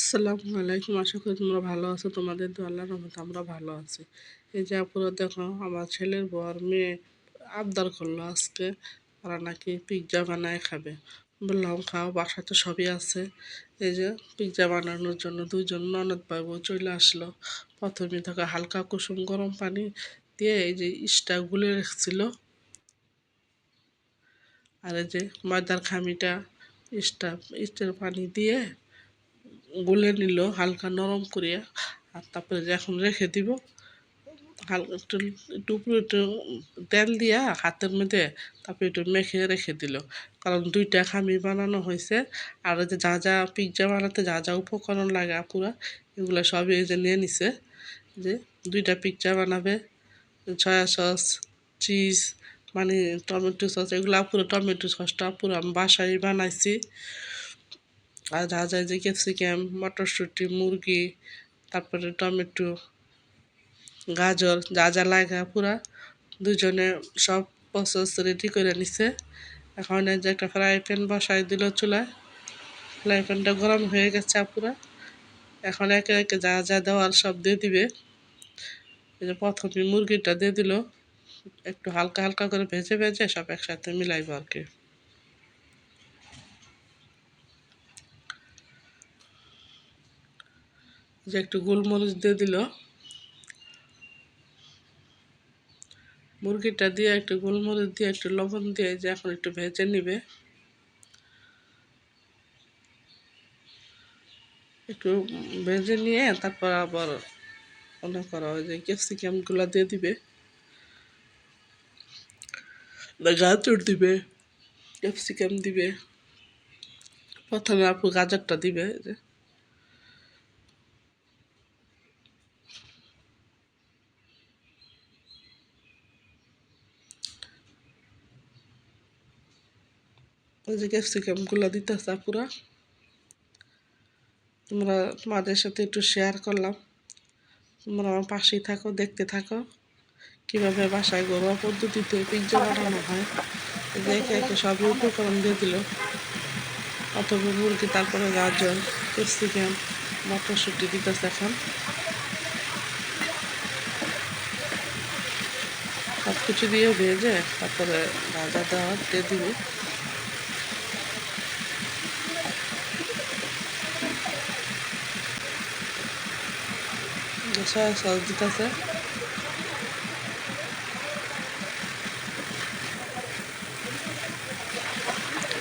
আসসালামু আলাইকুম। আশা করি তোমরা ভালো আছো। তোমাদের তো আল্লাহর রহমতে আমরা ভালো আছি। এই যে আপুরা দেখো, আমার ছেলের বর মেয়ে আবদার করলো আজকে ওরা নাকি পিৎজা বানায় খাবে। বললাম খাও, বাসায় তো সবই আছে। এই যে পিৎজা বানানোর জন্য দুইজন ননদ বাবু চলে আসলো। প্রথমে তাকে হালকা কুসুম গরম পানি দিয়ে এই যে ইস্টটা গুলে রেখেছিল, আর এই যে ময়দার খামিটা ইস্টের পানি দিয়ে গুলে নিল হালকা নরম করিয়া। আর তারপরে যে এখন রেখে দিব হালকা একটু উপরে একটু তেল দিয়া হাতের মধ্যে, তারপরে একটু মেখে রেখে দিল। কারণ দুইটা খামি বানানো হয়েছে। আর যে যা যা পিৎজা বানাতে যা যা উপকরণ লাগে পুরা এগুলো সবই এই যে নিয়ে নিছে। যে দুইটা পিৎজা বানাবে, সয়া সস, চিজ, মানে টমেটো সস, এগুলো পুরো টমেটো সসটা পুরো আমি বাসায় বানাইছি। আর যা যায় যে ক্যাপসিকাম, মটরশুঁটি, মুরগি, তারপরে টমেটো, গাজর, যা যা লাগে পুরা দুজনে সব প্রসেস রেডি করে নিছে। এখন এই যে একটা ফ্রাই প্যান বসাই দিল চুলায়। ফ্রাই প্যানটা গরম হয়ে গেছে পুরা। এখন একে একে যা যা দেওয়ার সব দিয়ে দিবে। এই যে প্রথমে মুরগিটা দিয়ে দিল, একটু হালকা হালকা করে ভেজে ভেজে সব একসাথে মিলাইব আর কি। যে একটু গোলমরিচ দিয়ে দিল, মুরগিটা দিয়ে একটু গোলমরিচ দিয়ে একটু লবণ দিয়ে যে এখন একটু ভেজে নিবে। একটু ভেজে নিয়ে তারপর আবার মনে করা হয় যে ক্যাপসিকামগুলো দিয়ে দিবে, গাজর দিবে, ক্যাপসিকাম দিবে। প্রথমে আপু গাজরটা দিবে। যে ওই যে ক্যাপসিকামগুলো দিতেছে আপুরা। তোমাদের সাথে একটু শেয়ার করলাম, তোমরা আমার পাশেই থাকো, দেখতে থাকো কীভাবে বাসায় ঘরোয়া পদ্ধতিতে পিৎজা বানানো হয়। একে একে সবই উপকরণ দিয়ে দিল। অথবা মুরগি, তারপরে গাজর, ক্যাপসিকাম, মটরশুঁটি দিতেছে। এখন সব কিছু দিয়ে ভেজে তারপরে ভাজা দেওয়া দিয়ে দিবি। সয়া সস দিতেছে।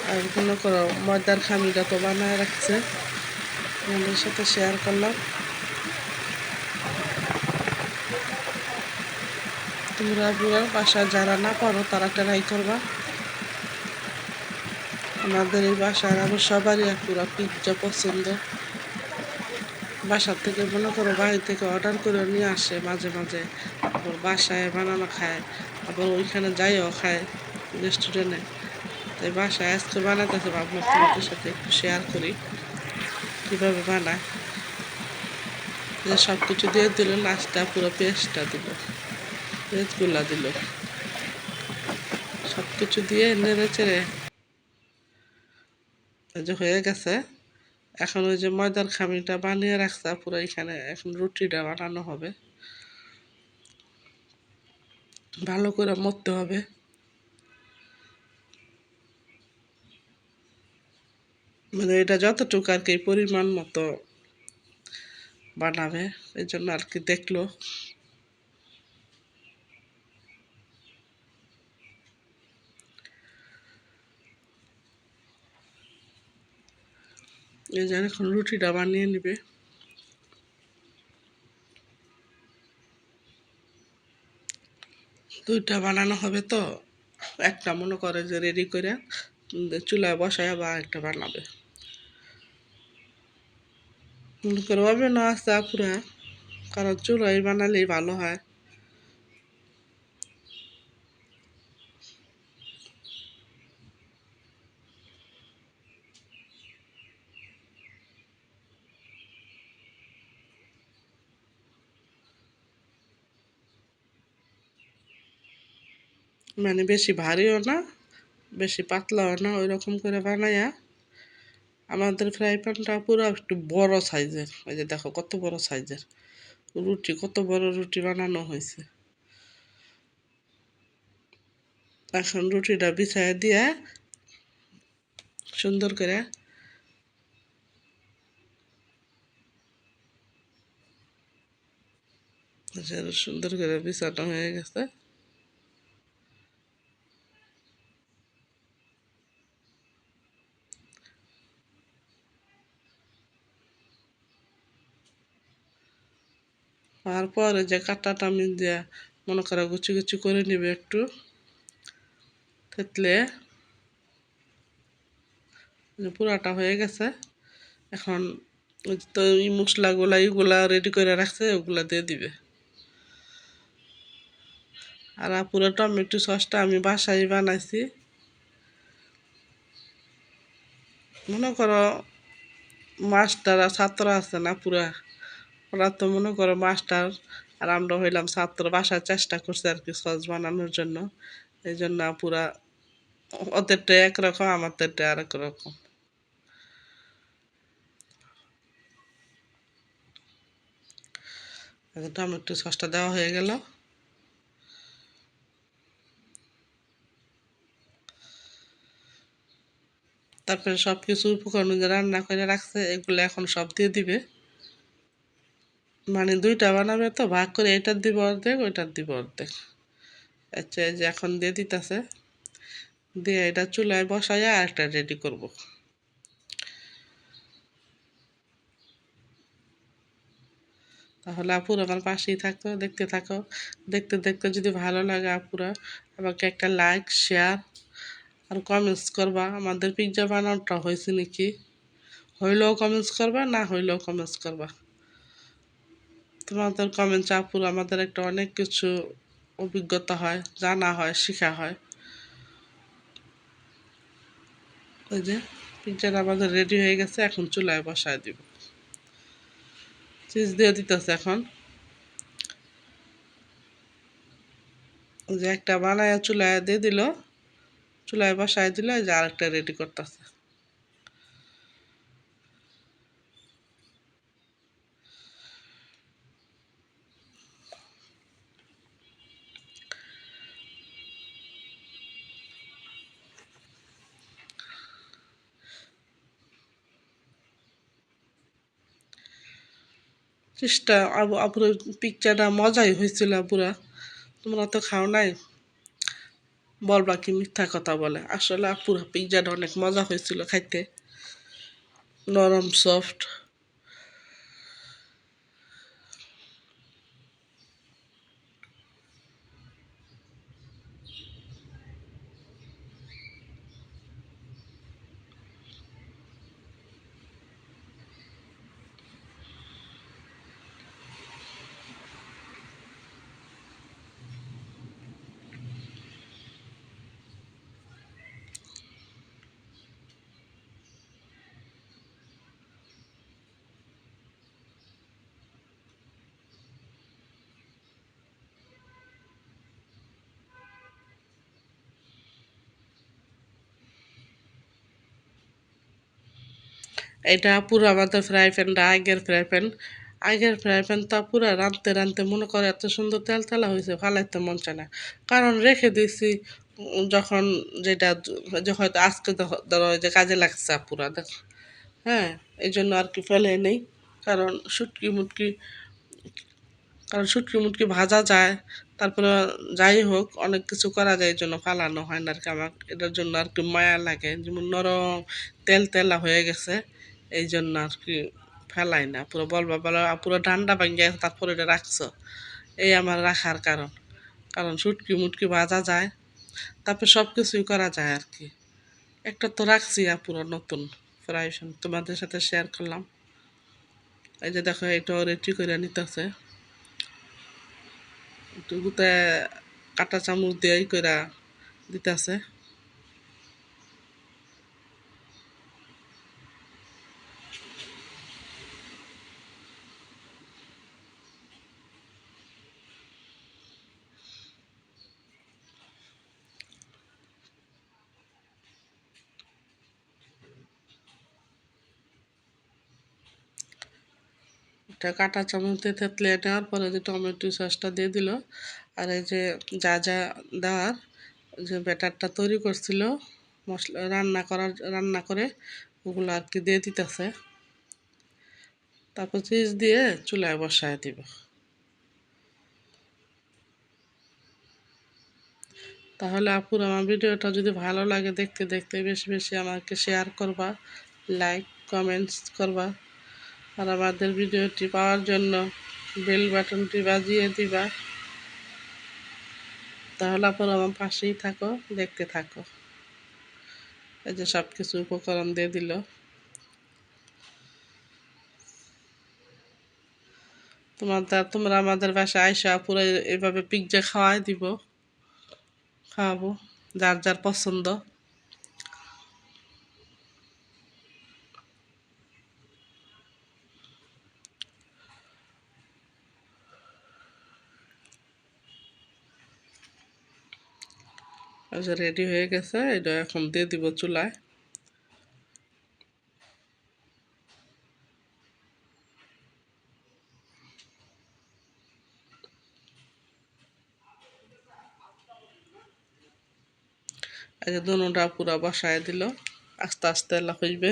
আর মনে করো ময়দার খামিটা তো বানায় রাখছে, আমাদের সাথে শেয়ার করলাম। তোমরা পুরো বাসা যারা না পারো তারা ট্রাই করবা। আমাদের এই বাসার আমার সবারই পুরো পিৎজা পছন্দ। বাসার থেকে মনে করো বাড়ি থেকে অর্ডার করে নিয়ে আসে মাঝে মাঝে, আবার বাসায় বানানো খায়, আবার ওইখানে যাইও খায় রেস্টুরেন্টে। তাই বাসায় আজকে বানাতেছে, ভাবলাম তোমাদের সাথে একটু শেয়ার করি কীভাবে বানায়। যে সব কিছু দিয়ে দিল, লাস্টটা পুরো পেস্টটা দিল, পেস্টগুলা দিল, সব কিছু দিয়ে নেড়ে চেড়ে যে হয়ে গেছে। এখন ওই যে ময়দার খামিটা বানিয়ে রাখছে পুরো, এখানে এখন রুটিটা বানানো হবে। ভালো করে মরতে হবে, মানে এটা যতটুকু আর কি পরিমাণ মতো বানাবে, এই জন্য আর কি দেখলো। এই যে এখন রুটিটা বানিয়ে নিবে। দুইটা বানানো হবে তো, একটা মনে করে যে রেডি করে চুলায় বসায় বা একটা বানাবে। মনে করে ওভেনও আছে পুরা, কারণ চুলায় বানালেই ভালো হয়। মানে বেশি ভারীও না, বেশি পাতলাও না, ওই রকম করে বানাইয়া আমাদের ফ্রাই প্যানটা পুরো একটু বড় সাইজের, এই যে দেখো কত বড় সাইজের রুটি, কত বড় রুটি বানানো হয়েছে। এখন রুটিটা বিছায় দিয়ে সুন্দর করে সুন্দর করে বিছানো হয়ে গেছে। তারপর যে কাঁটাটা আমি দিয়া মনে করো গুছি গুছি করে নিবে একটু থেতলে, পুরাটা হয়ে গেছে। এখন তো এই মশলাগুলা এইগুলা রেডি করে রাখছে, ওগুলা দিয়ে দিবে। আর পুরো টমেটো সসটা আমি বাসায় বানাইছি। মনে করো মাস্টার আর ছাত্র আছে না পুরা, ওরা তো মনে করো মাস্টার আর আমরা হইলাম ছাত্র, বাসায় চেষ্টা করছি আর কি সস বানানোর জন্য। এই জন্য পুরা ওদেরটা একরকম, আমাদেরটা আর এক রকম। টমেটো সসটা দেওয়া হয়ে গেল। তারপরে সব কিছু উপকরণ যে রান্না করে রাখছে এগুলো এখন সব দিয়ে দিবে। মানে দুইটা বানাবে তো ভাগ করে, এটার দিব অর্ধেক, ওইটার দিব অর্ধেক। আচ্ছা, এই যে এখন দিয়ে দিতেছে, দিয়ে এটা চুলায় বসাইয়া আর একটা রেডি করব। তাহলে আপুর আমার পাশেই থাকো, দেখতে থাকো। দেখতে দেখতে যদি ভালো লাগে আপুরা আমাকে একটা লাইক, শেয়ার আর কমেন্টস করবা। আমাদের পিৎজা বানানোটা হয়েছে নাকি, হইলেও কমেন্টস করবা, না হইলেও কমেন্টস করবা। তোমাদের কমেন্টস আপুর আমাদের একটা অনেক কিছু অভিজ্ঞতা হয়, জানা হয়, শেখা হয়। ওই যে পিৎজাটা আমাদের রেডি হয়ে গেছে, এখন চুলায় বসায় দিব। চিজ দিয়ে দিতেছে এখন। ওই যে একটা বানায় চুলায় দিয়ে দিল, চুলায় বসায় দিল, এই যে আরেকটা রেডি করতেছে। চেষ্টা আপুর পিৎজাটা মজাই হয়েছিল পুরা। তোমরা তো খাও নাই, বলবা কি মিথ্যা কথা বলে। আসলে আপুর পিৎজাটা অনেক মজা হয়েছিল খাইতে, নরম সফট। এটা পুরো আমাদের ফ্রাই প্যানটা আগের ফ্রাই প্যানটা পুরো রাঁধতে রাঁধতে মনে করে এত সুন্দর তেল তেলা হয়েছে, ফালাইতে মন চায় না। কারণ রেখে দিয়েছি যখন, যেটা যে হয়তো আজকে ধরো যে কাজে লাগছে পুরা দেখ। হ্যাঁ, এই জন্য আর কি ফেলে নেই। কারণ শুটকি মুটকি, কারণ শুটকি মুটকি ভাজা যায়, তারপরে যাই হোক অনেক কিছু করা যায়, এই জন্য ফালানো হয় না আর কি। আমার এটার জন্য আর কি মায়া লাগে, যেমন নরম তেল তেলা হয়ে গেছে, এই জন্য আর কি ফেলাই না। পুরো বলবা বলো পুরো ডান্ডা ভাঙ্গে তারপরে এটা রাখছো, এই আমার রাখার কারণ। কারণ শুটকি মুটকি ভাজা যায়, তারপরে সব কিছুই করা যায় আর কি। একটা তো রাখছি পুরো নতুন ফ্রাই প্যান, তোমাদের সাথে শেয়ার করলাম। এই যে দেখো এটাও রেডি করে নিতেছে, গুতে কাটা চামচ দিয়ে কইরা দিতেছে। এটা কাঁটা চামচ দিয়ে থেতলে নেওয়ার পরে যে টমেটো সসটা দিয়ে দিল, আর এই যে যা যা দেওয়ার যে ব্যাটারটা তৈরি করছিল মশলা রান্না করে ওগুলো আর কি দিয়ে দিতেছে। তারপর চিজ দিয়ে চুলায় বসায় দিব। তাহলে আপুর আমার ভিডিওটা যদি ভালো লাগে দেখতে দেখতে বেশি বেশি আমাকে শেয়ার করবা, লাইক কমেন্টস করবা, আর আমাদের ভিডিওটি পাওয়ার জন্য বেল বাটনটি বাজিয়ে দিবা। তাহলে আপুর আমার পাশেই থাকো, দেখতে থাকো। এই যে সব কিছু উপকরণ দিয়ে দিল। তোমরা আমাদের বাসায় আইসা পুরো এইভাবে পিৎজা খাওয়াবো যার যার পছন্দ। আচ্ছা, রেডি হয়ে গেছে, এটা এখন দিয়ে দিব চুলায়। এই যে দুটা পুরা বসায় দিল, আস্তে আস্তে এলা হইবে।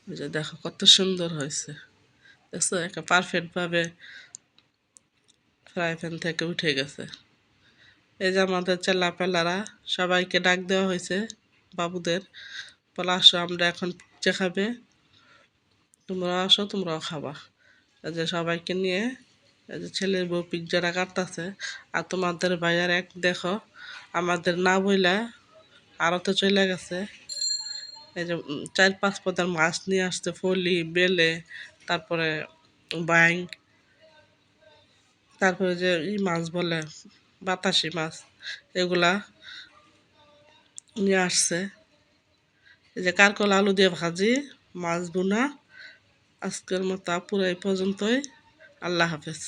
এই যে দেখো কত সুন্দর হয়েছে, দেখছো একটা পারফেক্টভাবে ফ্রাই প্যান থেকে উঠে গেছে। এই যে আমাদের চেলাপেলারা সবাইকে ডাক দেওয়া হয়েছে, বাবুদের বলা আসো আমরা এখন পিৎজা খাবে, তোমরা আসো তোমরাও খাবা। এই যে সবাইকে নিয়ে এই যে ছেলের বউ পিৎজাটা কাটতেছে। আর তোমাদের ভাইয়ার এক দেখো আমাদের না বইলা আরতে চলে গেছে। এই যে 4-5 পদের মাছ নিয়ে আসছে, ফলি বেলে, তারপরে বাইং, তারপরে যে মাছ বলে বাতাসি মাছ, এগুলা নিয়ে আসছে। এই যে কারকল আলু দিয়ে ভাজি, মাছ বোনা। আজকের মতো পুরো এই পর্যন্তই। আল্লাহ হাফেজ।